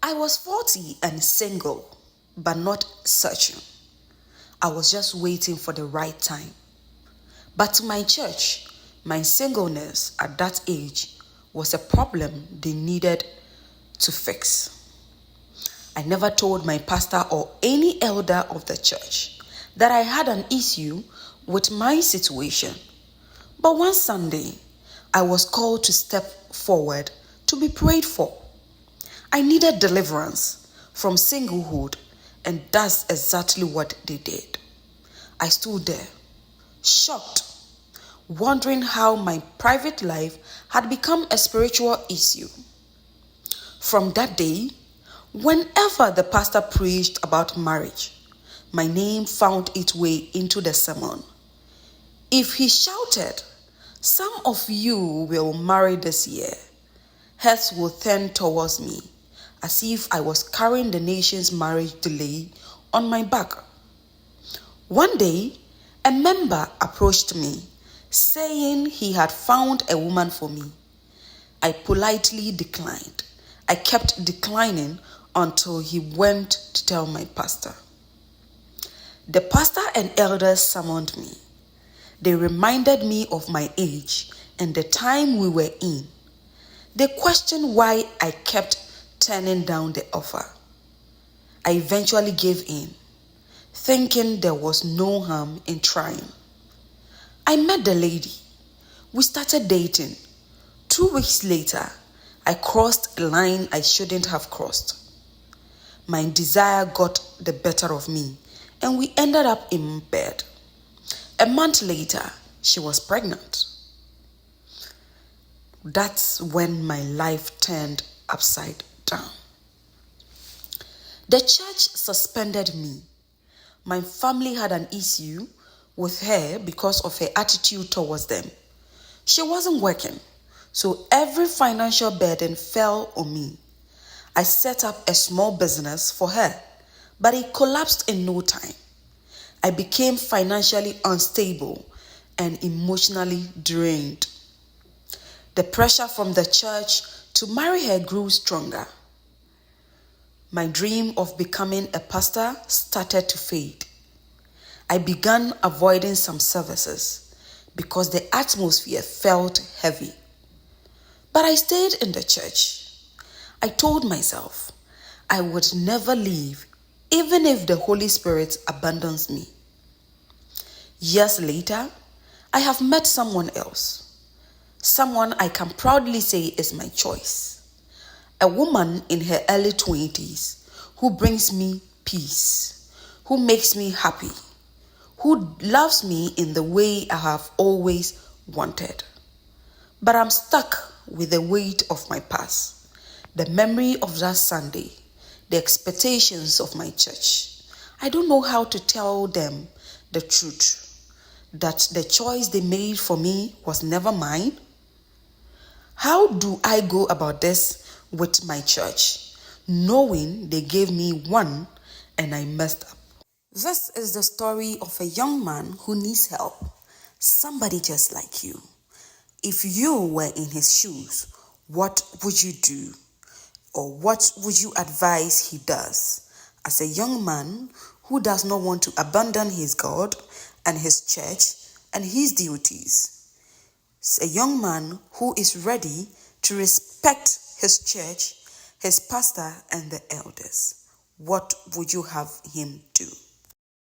I was 40 and single, but not searching. I was just waiting for the right time. But to my church, my singleness at that age was a problem they needed to fix. I never told my pastor or any elder of the church that I had an issue with my situation. But one Sunday, I was called to step forward to be prayed for. I needed deliverance from singlehood, and that's exactly what they did. I stood there, shocked, wondering how my private life had become a spiritual issue. From that day, whenever the pastor preached about marriage, my name found its way into the sermon. If he shouted, "Some of you will marry this year," heads would turn towards me as if I was carrying the nation's marriage delay on my back. One day, a member approached me saying he had found a woman for me. I politely declined. I kept declining until he went to tell my pastor. The pastor and elders summoned me. They reminded me of my age and the time we were in. They questioned why I kept turning down the offer. I eventually gave in, thinking there was no harm in trying. I met the lady. We started dating. 2 weeks later, I crossed a line I shouldn't have crossed. My desire got the better of me, and we ended up in bed. A month later, she was pregnant. That's when my life turned upside down. The church suspended me. My family had an issue with her because of her attitude towards them. She wasn't working, so every financial burden fell on me. I set up a small business for her, but it collapsed in no time. I became financially unstable and emotionally drained. The pressure from the church to marry her grew stronger. My dream of becoming a pastor started to fade. I began avoiding some services because the atmosphere felt heavy. But I stayed in the church. I told myself I would never leave, even if the Holy Spirit abandons me. Years later, I have met someone else. Someone I can proudly say is my choice. A woman in her early 20s who brings me peace, who makes me happy, who loves me in the way I have always wanted. But I'm stuck with the weight of my past, the memory of that Sunday, the expectations of my church. I don't know how to tell them the truth, that the choice they made for me was never mine. How do I go about this with my church, knowing they gave me one and I messed up? This is the story of a young man who needs help, somebody just like you. If you were in his shoes, what would you do? Or what would you advise he does? As a young man who does not want to abandon his God and his church and his duties. A young man who is ready to respect his church, his pastor, and the elders. What would you have him do?